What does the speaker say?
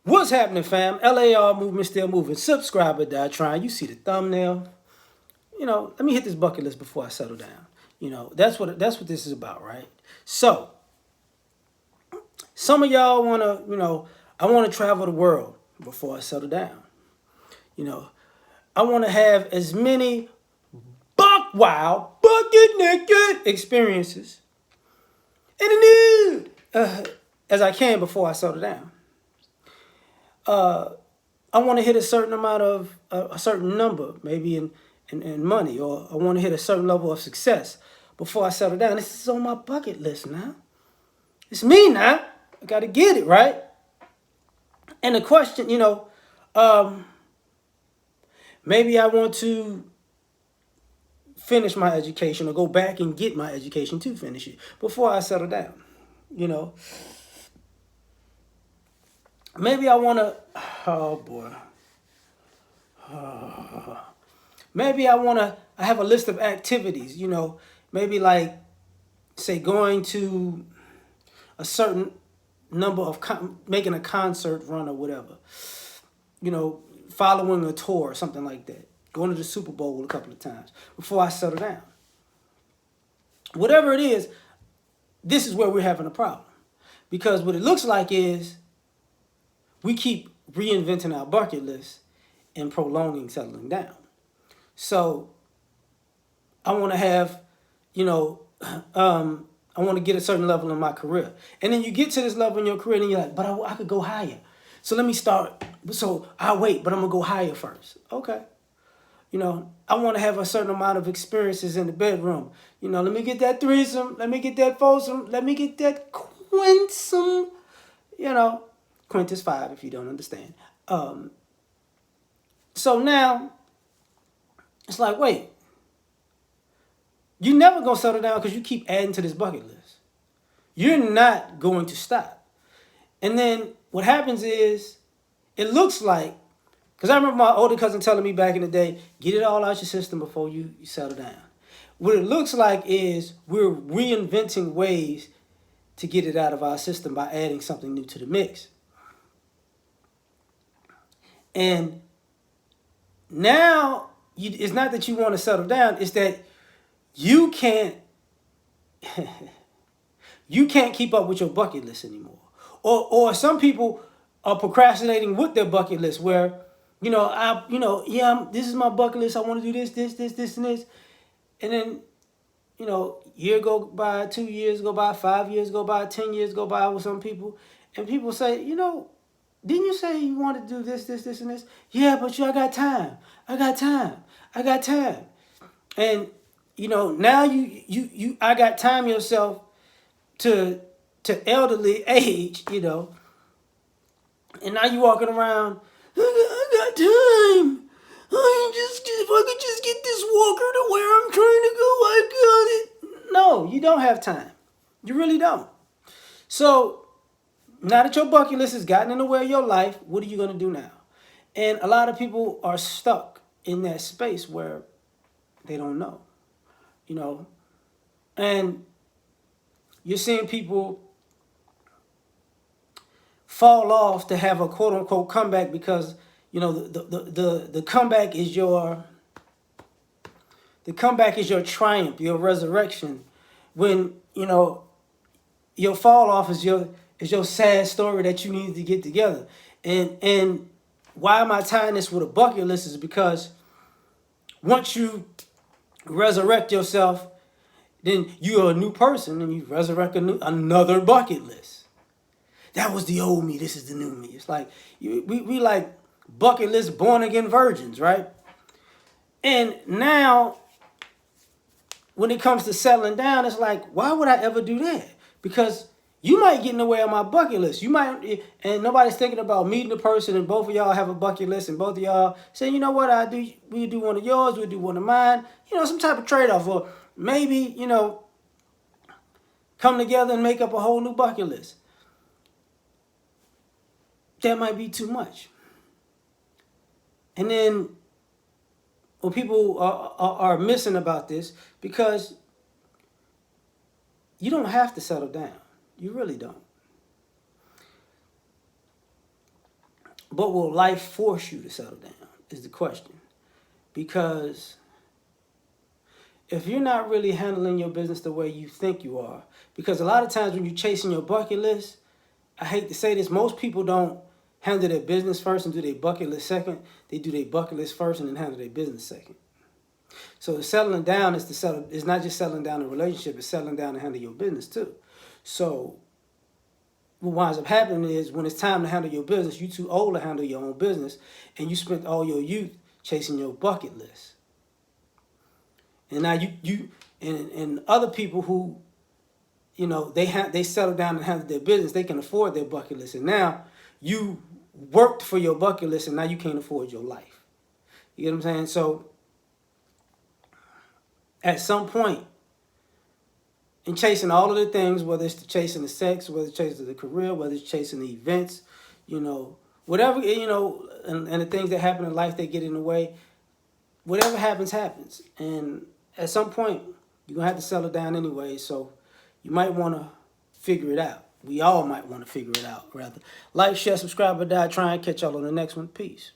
What's happening, fam? L.A.R. movement still moving. Subscriber die trying. You see the thumbnail. Let me hit this bucket list before I settle down. That's what this is about, right? So, some of y'all wanna, I wanna travel the world before I settle down. You know, I wanna have as many buck wild, bucket naked experiences in the nude as I can before I settle down. I want to hit a certain amount of a certain number, maybe in money, or I want to hit a certain level of success before I settle down. This is on my bucket list now. It's me now. I got to get it right. And the question, maybe I want to finish my education or go back and get my education to finish it before I settle down. You know, maybe I want to. Oh boy. Maybe I have a list of activities, maybe like, say, going to a certain number of, making a concert run or whatever, following a tour or something like that, going to the Super Bowl a couple of times before I settle down. Whatever it is, this is where we're having a problem. Because what it looks like is we keep reinventing our bucket list and prolonging settling down. So I want to have, I want to get a certain level in my career. And then you get to this level in your career and you're like, but I could go higher. So let me start. So I'll wait, but I'm going to go higher first. Okay. I want to have a certain amount of experiences in the bedroom. Let me get that threesome. Let me get that foursome. Let me get that quinsome. Quint is 5 if you don't understand. So now it's like, wait, you're never going to settle down because you keep adding to this bucket list. You're not going to stop. And then what happens is, it looks like, because I remember my older cousin telling me back in the day, get it all out your system before you settle down. What it looks like is we're reinventing ways to get it out of our system by adding something new to the mix. And now, it's not that you want to settle down, it's that you can't you can't keep up with your bucket list anymore. Or some people are procrastinating with their bucket list where, this is my bucket list. I want to do this, and this. And then, year go by, 2 years go by, 5 years go by, 10 years go by with some people. And people say, didn't you say you want to do this, and this? Yeah, but I got time. I got time. And now I got time yourself to elderly age, and now you walking around. I got time. If I could just get this walker to where I'm trying to go, I got it. No, you don't have time. You really don't. So now that your bucket list has gotten in the way of your life, what are you going to do now? And a lot of people are stuck in that space where they don't know, and you're seeing people fall off to have a quote unquote comeback because, the comeback is your triumph, your resurrection. When, your fall off is your sad story that you need to get together. And why am I tying this with a bucket list is because once you resurrect yourself, then you're a new person and you resurrect another bucket list. That was the old me. This is the new me. It's like we like bucket list born again virgins, right? And now when it comes to settling down, it's like, why would I ever do that? Because you might get in the way of my bucket list. You might, and nobody's thinking about meeting a person, and both of y'all have a bucket list, and both of y'all say, you know what, we do one of yours, we do one of mine, some type of trade-off, or maybe, come together and make up a whole new bucket list. That might be too much. And then what people are missing about this, because you don't have to settle down. You really don't. But will life force you to settle down is the question. Because if you're not really handling your business the way you think you are, because a lot of times when you're chasing your bucket list, I hate to say this, most people don't handle their business first and do their bucket list second. They do their bucket list first and then handle their business second. So settling down is to settle. It's not just settling down in a relationship. It's settling down to handle your business too. So what winds up happening is when it's time to handle your business, you're too old to handle your own business, and you spent all your youth chasing your bucket list. And now and other people who, they settle down and handle their business, they can afford their bucket list. And now you worked for your bucket list and now you can't afford your life. You get what I'm saying? So at some point, in chasing all of the things, whether it's chasing the sex, whether it's chasing the career, whether it's chasing the events, whatever, and the things that happen in life that get in the way, whatever happens, happens. And at some point, you're going to have to settle down anyway, so you might want to figure it out. We all might want to figure it out, rather. Like, share, subscribe, or die. Try and catch y'all on the next one. Peace.